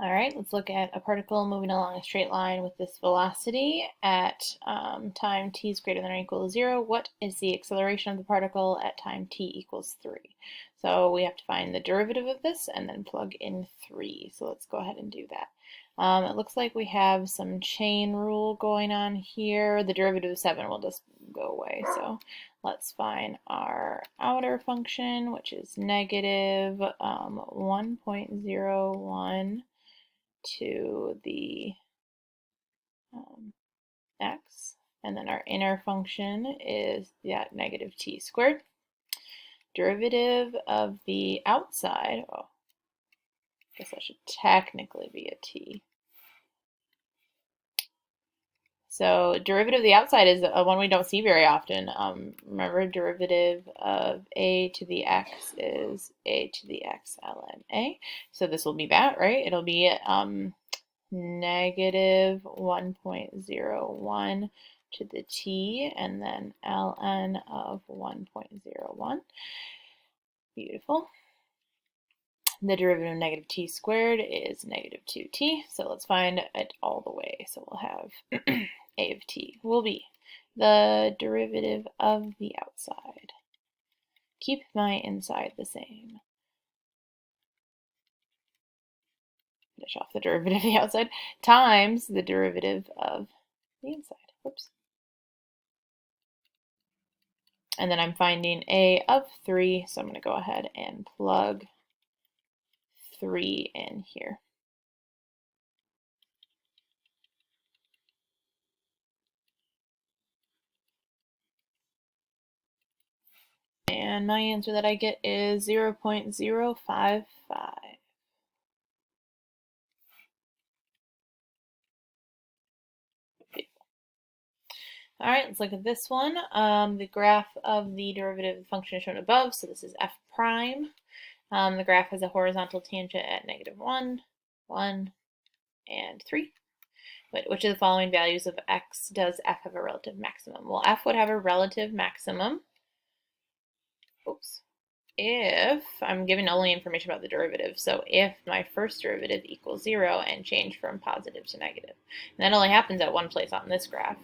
All right, let's look at a particle moving along a straight line with this velocity at time t is greater than or equal to 0. What is the acceleration of the particle at time t equals 3? So we have to find the derivative of this and then plug in 3. So let's go ahead and do that. It looks like we have some chain rule going on here. The derivative of 7 will just go away. So let's find our outer function, which is negative 1.01 to the x, and then our inner function is that negative t squared. Derivative of the outside, oh, I guess that should technically be a t. So derivative of the outside is one we don't see very often. Remember, derivative of a to the x is a to the x ln a. So this will be that, right? It'll be negative 1.01 to the t, and then ln of 1.01. Beautiful. The derivative of negative t squared is negative 2t, so let's find it all the way. So we'll have a of t will be the derivative of the outside. Keep my inside the same. Finish off the derivative of the outside times the derivative of the inside. Whoops. And then I'm finding a of 3, so I'm going to go ahead and plug 3 in here. And my answer that I get is 0.055. All right, let's look at this one. The graph of the derivative of the function is shown above, so this is f prime. The graph has a horizontal tangent at negative 1, 1, and 3. But which of the following values of x does f have a relative maximum? Well, f would have a relative maximum. Oops. If I'm given only information about the derivative, so if my first derivative equals 0 and change from positive to negative, and that only happens at one place on this graph.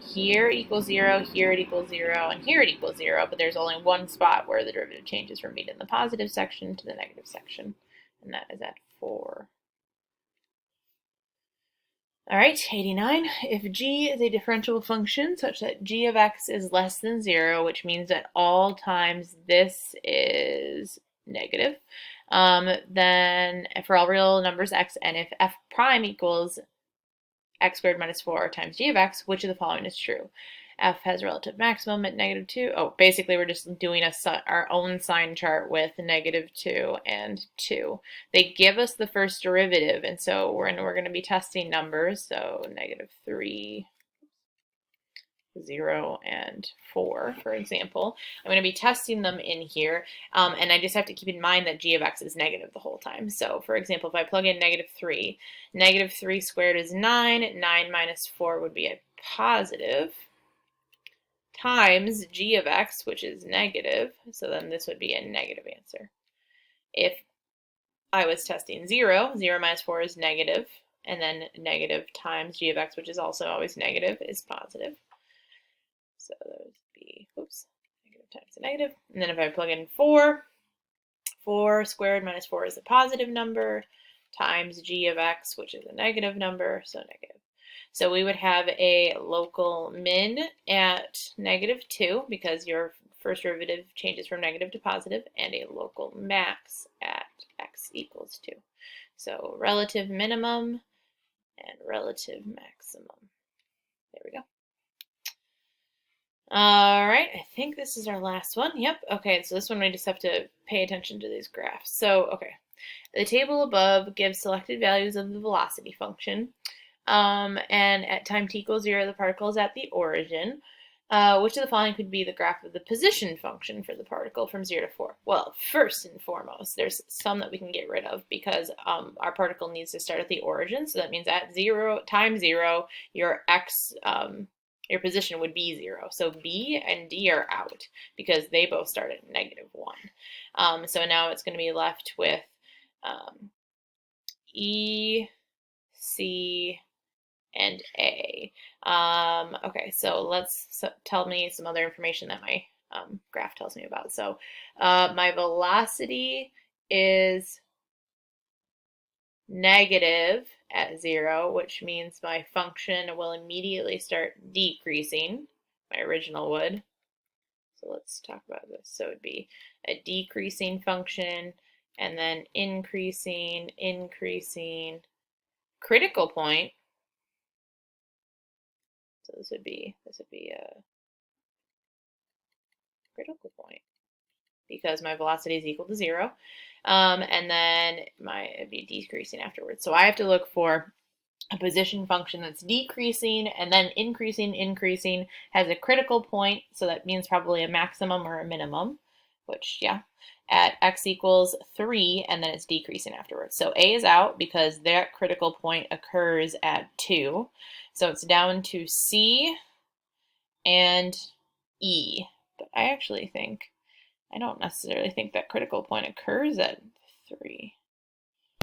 Here it equals 0, here it equals 0, and here it equals 0, but there's only one spot where the derivative changes from being in the positive section to the negative section, and that is at 4. All right, 89. If g is a differentiable function such that g of x is less than 0, which means that all times this is negative, then for all real numbers x, and if f prime equals x squared minus 4 times g of x, which of the following is true? F has a relative maximum at negative 2. Oh, basically we're just doing our own sign chart with negative 2 and 2. They give us the first derivative, and so we're going to be testing numbers. So negative 3, 0, and 4, for example. I'm going to be testing them in here, and I just have to keep in mind that g of x is negative the whole time. So, for example, if I plug in negative 3 squared is 9, 9 minus 4 would be a positive, times g of x, which is negative, so then this would be a negative answer. If I was testing 0, 0 minus 4 is negative, and then negative times g of x, which is also always negative, is positive. So those would be, oops, negative times a negative. And then if I plug in 4, 4 squared minus 4 is a positive number, times g of x, which is a negative number, so negative. So we would have a local min at negative 2, because your first derivative changes from negative to positive, and a local max at x equals 2. So relative minimum and relative maximum. There we go. All right, I think this is our last one. Yep, okay, so this one we just have to pay attention to these graphs. So, okay, the table above gives selected values of the velocity function. And at time t equals 0, the particle is at the origin. Which of the following could be the graph of the position function for the particle from 0 to 4? Well, first and foremost, there's some that we can get rid of because our particle needs to start at the origin. So that means at 0, time 0, your x, your position would be 0. So B and D are out because they both start at negative 1. So now it's going to be left with E, C, and A. Okay, so tell me some other information that my graph tells me about. So my velocity is negative at 0, which means my function will immediately start decreasing. My original would. So let's talk about this. So it'd be a decreasing function and then increasing, critical point. So this would be a critical point because my velocity is equal to 0. And then it'd be decreasing afterwards. So I have to look for a position function that's decreasing and then increasing, has a critical point, so that means probably a maximum or a minimum, which, yeah, at x equals 3, and then it's decreasing afterwards. So A is out because that critical point occurs at 2. So it's down to C and E. But I don't necessarily think that critical point occurs at 3.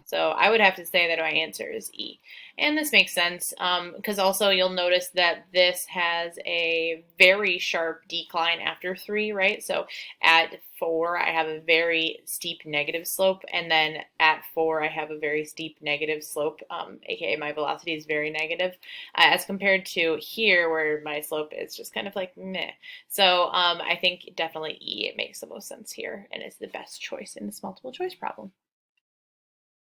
So I would have to say that my answer is E. And this makes sense because also you'll notice that this has a very sharp decline after 3, right? So at 4, I have a very steep negative slope, and then at 4, I have a very steep negative slope, aka my velocity is very negative, as compared to here where my slope is just kind of like meh. So I think definitely E, it makes the most sense here, and it's the best choice in this multiple choice problem.